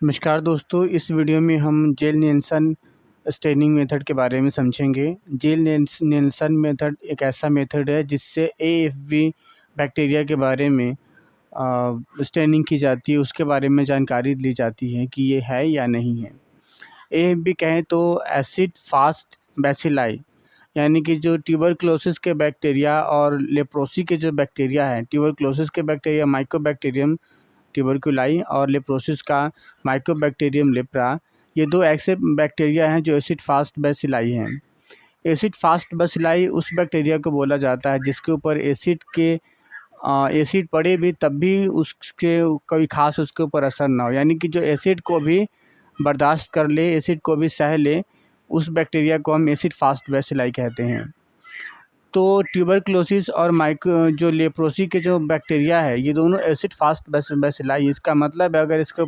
नमस्कार दोस्तों, इस वीडियो में हम जेल नियंत्रण स्टेनिंग मेथड के बारे में समझेंगे। जेल नियंत्रण मेथड एक ऐसा मेथड है जिससे एएफबी बैक्टीरिया के बारे में स्टेनिंग की जाती है, उसके बारे में जानकारी ली जाती है कि ये है या नहीं है। एएफबी कहें तो एसिड फास्ट बैसिलाई, यानी कि जो ट्यूबरक्लोसिस के बैक्टीरिया और लेप्रोसी के जो बैक्टीरिया हैं, ट्यूबरक्लोसिस के बैक्टीरिया माइकोबैक्टीरियम ट्यूबरकुलाई और लेप्रोसिस का माइकोबैक्टीरियम लेप्रा, ये दो ऐसे बैक्टीरिया हैं जो एसिड फास्ट बैसिलाई हैं। एसिड फास्ट बैसिलाई उस बैक्टीरिया को बोला जाता है जिसके ऊपर एसिड पड़े भी तब भी उसके कोई ख़ास उसके ऊपर असर ना हो, यानी कि जो एसिड को भी बर्दाश्त कर ले, एसिड को भी सह ले, उस बैक्टीरिया को हम एसिड फास्ट बैसिलाई कहते हैं। तो ट्यूबरक्लोसिस और जो लेप्रोसी के जो बैक्टीरिया है, ये दोनों एसिड फास्ट बैसिलाई। इसका मतलब है अगर इसके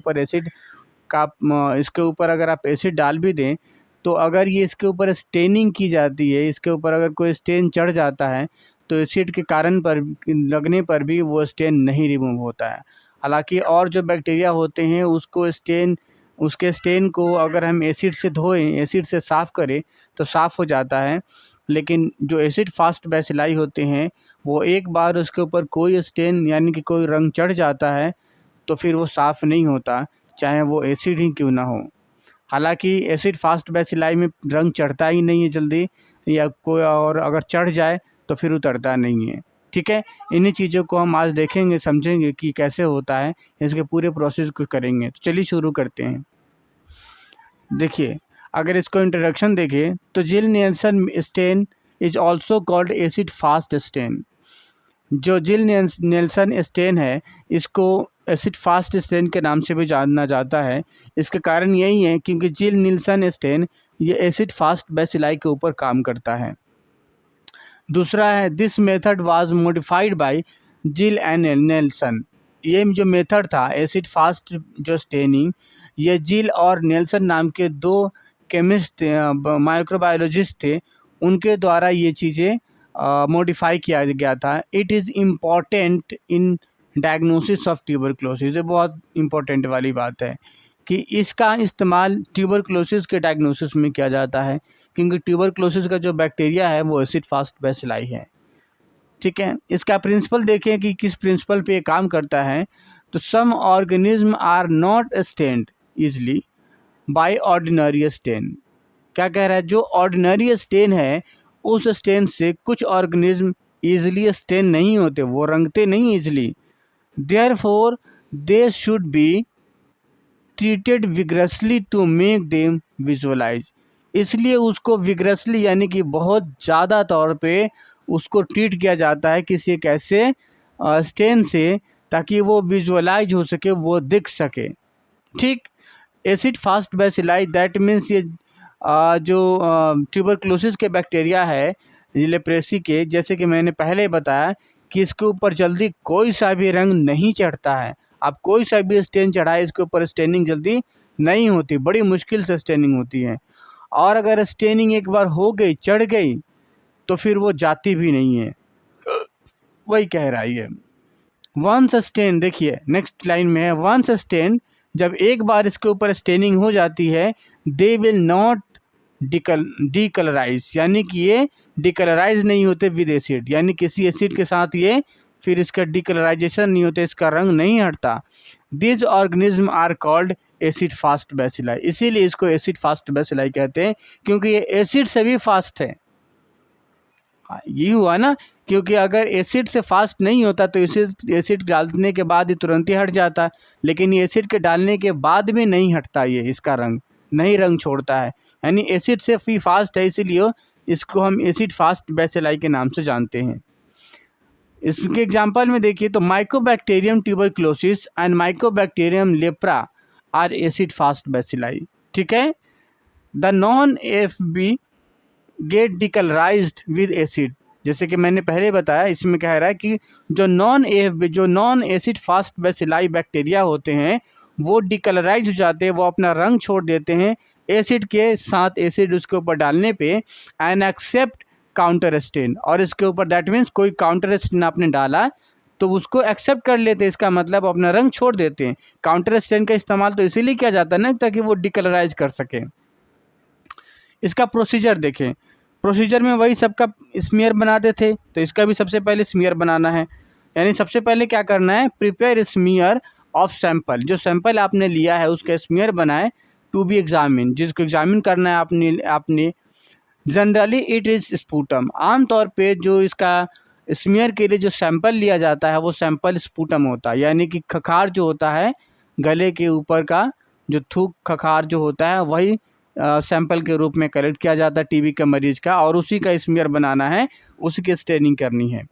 ऊपर अगर आप एसिड डाल भी दें तो अगर ये इसके ऊपर स्टेनिंग की जाती है, इसके ऊपर अगर कोई स्टेन चढ़ जाता है तो एसिड के कारण पर लगने पर भी वो स्टेन नहीं रिमूव होता है। हालांकि और जो बैक्टीरिया होते हैं उसके स्टेन को अगर हम एसिड से धोएं, एसिड से साफ़ करें तो साफ़ हो जाता है। लेकिन जो एसिड फास्ट बैसिलाई होते हैं वो एक बार उसके ऊपर कोई स्टेन यानी कि कोई रंग चढ़ जाता है तो फिर वो साफ़ नहीं होता, चाहे वो एसिड ही क्यों ना हो। हालांकि एसिड फास्ट बैसिलाई में रंग चढ़ता ही नहीं है जल्दी, या कोई और अगर चढ़ जाए तो फिर उतरता नहीं है। ठीक है, इन्हीं चीज़ों को हम आज देखेंगे, समझेंगे कि कैसे होता है, इसके पूरे प्रोसेस को करेंगे। तो चलिए शुरू करते हैं। देखिए, अगर इसको इंट्रोडक्शन देखें तो जेल नियंत्रण stain is also called acid fast stain. जो जेल नियंत्रण स्टेन है इसको एसिड फास्ट स्टेन के नाम से भी जाना जाता है। इसका कारण यही है क्योंकि जेल नियंत्रण स्टेन ये एसिड फास्ट बैसिलाई के ऊपर काम करता है। दूसरा है this method was modified by जिल एंड नेल्सन। ये जो मेथड था एसिड फास्ट जो स्टेनिंग, ये जिल और नेल्सन नाम के दो केमिस्ट माइक्रोबायोलॉजिस्ट थे, उनके द्वारा ये चीज़ें मॉडिफाई किया गया था। It is important in diagnosis of tuberculosis. ये बहुत इम्पोर्टेंट वाली बात है कि इसका इस्तेमाल ट्यूबरक्लोसिस के डायग्नोसिस में किया जाता है, क्योंकि ट्यूबरक्लोसिस का जो बैक्टीरिया है वो एसिड फास्ट बैसिलाई है। ठीक है, इसका प्रिंसिपल देखें कि किस प्रिंसिपल पे काम करता है। तो some organism are not stained easily by ordinary stain. क्या कह रहा है, जो ऑर्डिनरी स्टेन है उस स्टेन से कुछ ऑर्गेनिज्म ईजिली स्टेन नहीं होते, वो रंगते नहीं easily. Therefore they should be treated vigorously to make them visualise. इसलिए उसको विग्रसली यानी कि बहुत ज़्यादा तौर पे उसको ट्रीट किया जाता है किसी एक ऐसे स्टेन से, ताकि वो विजुअलाइज हो सके, वो दिख सके। ठीक, acid fast bacilli that means ये जो ट्यूबरक्लोसिस के बैक्टीरिया है लेप्रोसी के, जैसे कि मैंने पहले बताया कि इसके ऊपर जल्दी कोई सा भी रंग नहीं चढ़ता है। आप कोई सा भी स्टेन चढ़ाए इसके ऊपर स्टेनिंग जल्दी नहीं होती, बड़ी मुश्किल से स्टेनिंग होती है। और अगर स्टेनिंग एक बार हो गई, चढ़ गई, तो फिर वो जाती भी नहीं है। वही कह रहा है। वंस स्टेन, देखिए नेक्स्ट लाइन में है वंस स्टेन, जब एक बार इसके ऊपर स्टेनिंग हो जाती है, दे विल नॉट डीकलराइज, यानी कि ये डिकलराइज नहीं होते विद एसिड, यानी किसी एसिड के साथ ये फिर इसका डिकलराइजेशन नहीं होते, इसका रंग नहीं हटता। This organism are called acid fast bacilli. इसीलिए इसको एसिड फास्ट बैसिलाई कहते हैं, क्योंकि ये एसिड से भी फास्ट है। ये हुआ ना, क्योंकि अगर एसिड से फास्ट नहीं होता तो एसिड डालने के बाद ही तुरंत ही हट जाता, लेकिन ये एसिड के डालने के बाद भी नहीं हटता, ये इसका रंग नहीं रंग छोड़ता है, यानी एसिड से भी फास्ट है, इसीलिए इसको हम एसिड फास्ट बैसिलाई के नाम से जानते हैं। इसके एग्जांपल में देखिए तो mycobacterium tuberculosis and mycobacterium leprae are acid fast bacilli. ठीक है, the non AFB get decolourised with acid. जैसे कि मैंने पहले बताया, इसमें कह रहा है कि जो non acid fast bacilli bacteria होते हैं वो डिकलराइज हो जाते हैं, वो अपना रंग छोड़ देते हैं एसिड के साथ, एसिड उसके ऊपर डालने पे, एंड एक्सेप्ट काउंटर स्टेन। और इसके ऊपर दैट मीन्स कोई काउंटर स्टेन आपने डाला तो उसको एक्सेप्ट कर लेते हैं, इसका मतलब अपना रंग छोड़ देते हैं। काउंटर स्टेन का इस्तेमाल तो इसीलिए किया जाता है ना, ताकि वो डिकलराइज कर सके। इसका प्रोसीजर देखें, प्रोसीजर में वही सबका स्मीयर बनाते थे, तो इसका भी सबसे पहले स्मीयर बनाना है। यानी सबसे पहले क्या करना है, प्रिपेयर स्मीयर ऑफ सैंपल, जो सैंपल आपने लिया है उसका स्मीयर बनाए, टू बी एग्जामिन, जिसको एग्जामिन करना है आपने जनरली इट इज़ स्पूटम, आमतौर पे जो इसका स्मीयर के लिए जो सैंपल लिया जाता है वो सैंपल स्पूटम होता है, यानी कि खखार जो होता है गले के ऊपर का जो थूक खखार जो होता है वही सैंपल के रूप में कलेक्ट किया जाता है टीबी के मरीज़ का, और उसी का स्मीयर बनाना है, उसी की स्टेनिंग करनी है।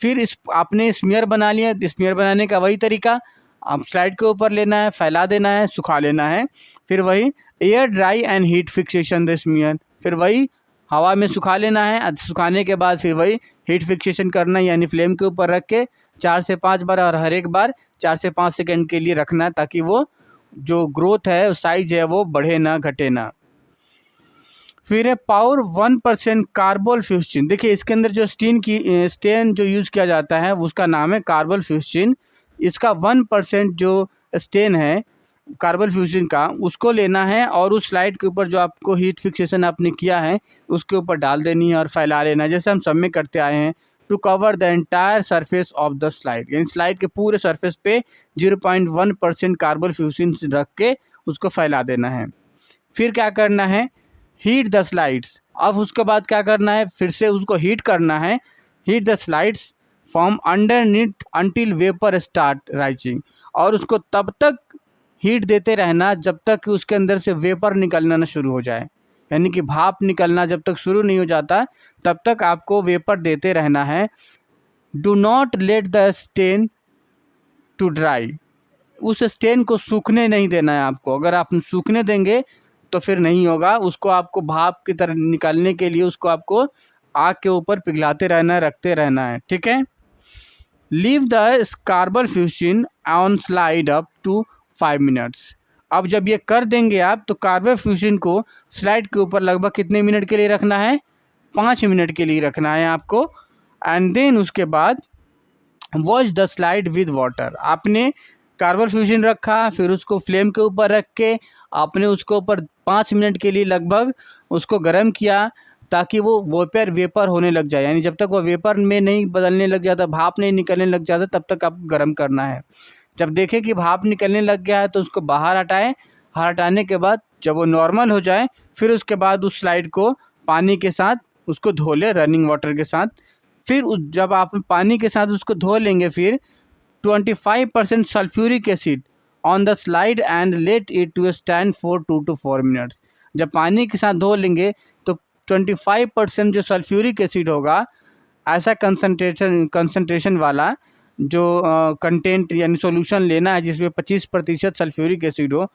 फिर आपने स्मीयर बना लिया, स्मीयर बनाने का वही तरीका, आप स्लाइड के ऊपर लेना है, फैला देना है, सुखा लेना है। फिर वही air dry and heat fixation the smear, फिर वही हवा में सुखा लेना है, सुखाने के बाद फिर वही हीट फिक्सेशन करना है, यानी फ्लेम के ऊपर रख के 4 से 5 बार, और हर एक बार 4 से 5 सेकंड के लिए रखना है, ताकि वो जो ग्रोथ है, साइज है, वो बढ़े ना घटे ना। फिर है पावर 1% कार्बोल फ्यूस्चिन। देखिए इसके अंदर जो स्टेन जो यूज़ किया जाता है उसका नाम है कार्बोल फ्यूस्चिन। इसका 1% जो स्टेन है कार्बन फ्यूजन का, उसको लेना है और उस स्लाइड के ऊपर जो आपको हीट फिक्सेशन आपने किया है उसके ऊपर डाल देनी है और फैला लेना है, जैसे हम सब में करते आए हैं। To cover the entire surface of the slide, यानी स्लाइड के पूरे सरफेस पे 0.1% कार्बन फ्यूजन रख के उसको फैला देना है। फिर क्या करना है, हीट द स्लाइड्स। अब उसके बाद क्या करना है, फिर से उसको हीट करना है। Heat the slides from underneath until vapour start rising, और उसको तब तक हीट देते रहना जब तक कि उसके अंदर से वेपर निकलना ना शुरू हो जाए, यानी कि भाप निकलना जब तक शुरू नहीं हो जाता तब तक आपको वेपर देते रहना है। Do not let the stain to dry, उस स्टेन को सूखने नहीं देना है आपको। अगर आप सूखने देंगे तो फिर नहीं होगा, उसको आपको भाप की तरह निकालने के लिए उसको आपको आग के ऊपर पिघलाते रहना है, रखते रहना है, ठीक है। Leave the carbol fuchsin on slide up to 5 minutes. अब जब ये कर देंगे आप तो कार्बन फ्यूजन को स्लाइड के ऊपर लगभग कितने मिनट के लिए रखना है, 5 मिनट के लिए रखना है आपको। एंड देन उसके बाद wash the slide with water. आपने कार्बन फ्यूजन रखा, फिर उसको फ्लेम के ऊपर रख के आपने उसको ऊपर 5 मिनट के लिए लगभग उसको गर्म किया, ताकि वो वेपर होने लग जाए, यानी जब तक वो वेपर में नहीं बदलने लग जाता, भाप नहीं निकलने लग जाता, तब तक आपको गर्म करना है। जब देखें कि भाप निकलने लग गया है तो उसको बाहर हटाएं। हटाने के बाद जब वो नॉर्मल हो जाए फिर उसके बाद उस स्लाइड को पानी के साथ उसको धो लें, रनिंग वाटर के साथ। फिर जब आप पानी के साथ उसको धो लेंगे, फिर 25% sulphuric acid on the slide and let it to stand for 2 to 4 minutes. जब पानी के साथ धो लेंगे तो 25% जो सल्फ्यूरिक एसिड होगा, ऐसा कंसनट्रेशन वाला जो कंटेंट यानी सॉल्यूशन लेना है जिसमें 25% सल्फ्यूरिक एसिड हो,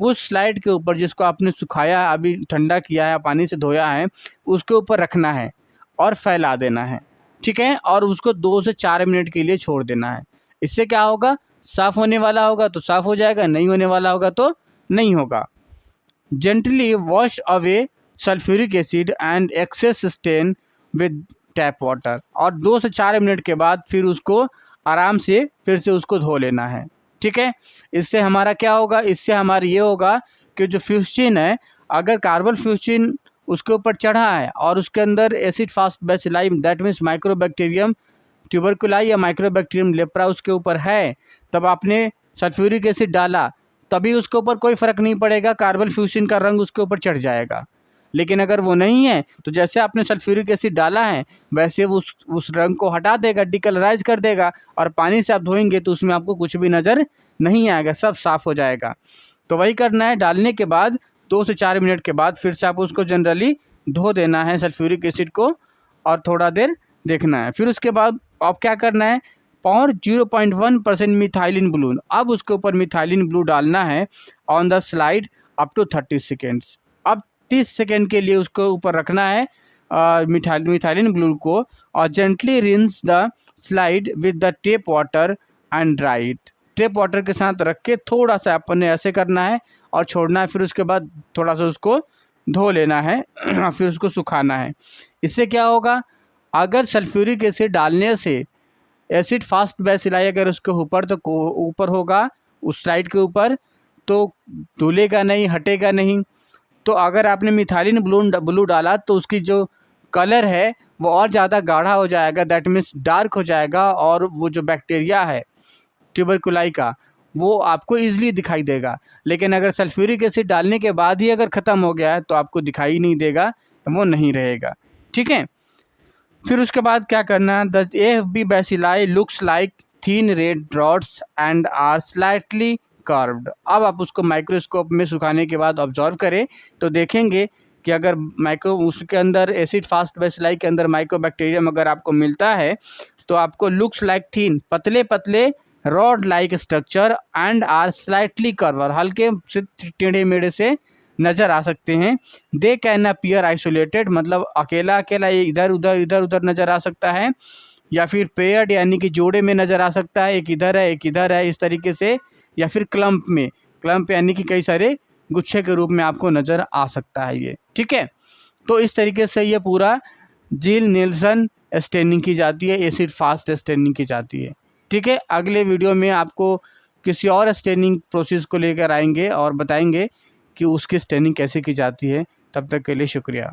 उस स्लाइड के ऊपर जिसको आपने सुखाया, अभी ठंडा किया है, पानी से धोया है, उसके ऊपर रखना है और फैला देना है, ठीक है। और उसको 2 से 4 मिनट के लिए छोड़ देना है। इससे क्या होगा, साफ़ होने वाला होगा तो साफ़ हो जाएगा, नहीं होने वाला होगा तो नहीं होगा। Gently wash away sulphuric acid and excess stain with tap water, और 2 से 4 मिनट के बाद फिर उसको आराम से फिर से उसको धो लेना है, ठीक है। इससे हमारा क्या होगा, इससे हमारा ये होगा कि जो फ्यूस्चिन है, अगर कार्बन फ्यूस्चिन उसके ऊपर चढ़ा है और उसके अंदर acid fast bacilli, that means microbacterium tuberculi या माइक्रोबैक्टीरियम लेप्रा उसके ऊपर है, तब आपने सल्फ्यूरिक एसिड डाला, तभी उसके ऊपर कोई फ़र्क नहीं पड़ेगा, कार्बन फ्यूस्चिन का रंग उसके ऊपर चढ़ जाएगा। लेकिन अगर वो नहीं है तो जैसे आपने सल्फ्यूरिक एसिड डाला है वैसे वो उस रंग को हटा देगा, डिकलराइज कर देगा, और पानी से आप धोएंगे तो उसमें आपको कुछ भी नज़र नहीं आएगा, सब साफ़ हो जाएगा। तो वही करना है, डालने के बाद 2 से 4 मिनट के बाद फिर से आप उसको जनरली धो देना है सल्फ्यूरिक एसिड को, और थोड़ा देर देखना है। फिर उसके बाद आप क्या करना है, और 0.1% मिथाइलिन ब्लू, अब उसके ऊपर मिथाइलिन ब्लू डालना है on the slide up to 30 seconds. अब 30 सेकेंड के लिए उसको ऊपर रखना है मिथाइलिन ब्लू को, और gently rinse the slide with the tape water and dry it. Tape water के साथ रख के थोड़ा सा अपने ऐसे करना है और छोड़ना है, फिर उसके बाद थोड़ा सा उसको धो लेना है फिर उसको सुखाना है। इससे क्या होगा, अगर सल्फ्यूरिक एसिड डालने से एसिड फास्ट बेसिलाई अगर उसके ऊपर तो ऊपर होगा उस स्लाइड के ऊपर तो धुलेगा नहीं, हटेगा नहीं। तो अगर आपने मिथाइलिन ब्लू डाला तो उसकी जो कलर है वो और ज़्यादा गाढ़ा हो जाएगा, दैट मीन्स डार्क हो जाएगा, और वो जो बैक्टीरिया है ट्यूबरकुलाई का वो आपको ईजिली दिखाई देगा। लेकिन अगर सल्फ्यूरिक एसिड डालने के बाद ही अगर ख़त्म हो गया है तो आपको दिखाई नहीं देगा, वो नहीं रहेगा। ठीक है, फिर उसके बाद क्या करना, the AFB bacilli looks like thin red dots and are slightly curved. अब आप उसको माइक्रोस्कोप में सुखाने के बाद ऑब्जर्व करें तो देखेंगे कि अगर उसके अंदर एसिड फास्ट बैसिलाई के अंदर माइक्रोबैक्टीरियम अगर आपको मिलता है तो आपको लुक्स लाइक थीन, पतले पतले rod like structure and are slightly curved, हल्के से टेढ़े मेढ़े से नज़र आ सकते हैं। दे कैन अपीयर आइसोलेटेड, मतलब अकेला अकेला इधर उधर नज़र आ सकता है, या फिर पेयर्ड यानी कि जोड़े में नज़र आ सकता है, एक इधर है एक इधर है इस तरीके से, या फिर क्लम्प में, क्लम्प यानी कि कई सारे गुच्छे के रूप में आपको नज़र आ सकता है ये। ठीक है, तो इस तरीके से ये पूरा जील नेल्सन स्टेनिंग की जाती है, एसिड फास्ट स्टेनिंग की जाती है। ठीक है, अगले वीडियो में आपको किसी और स्टेनिंग प्रोसेस को लेकर आएंगे और बताएंगे कि उसकी स्टेनिंग कैसे की जाती है। तब तक के लिए शुक्रिया।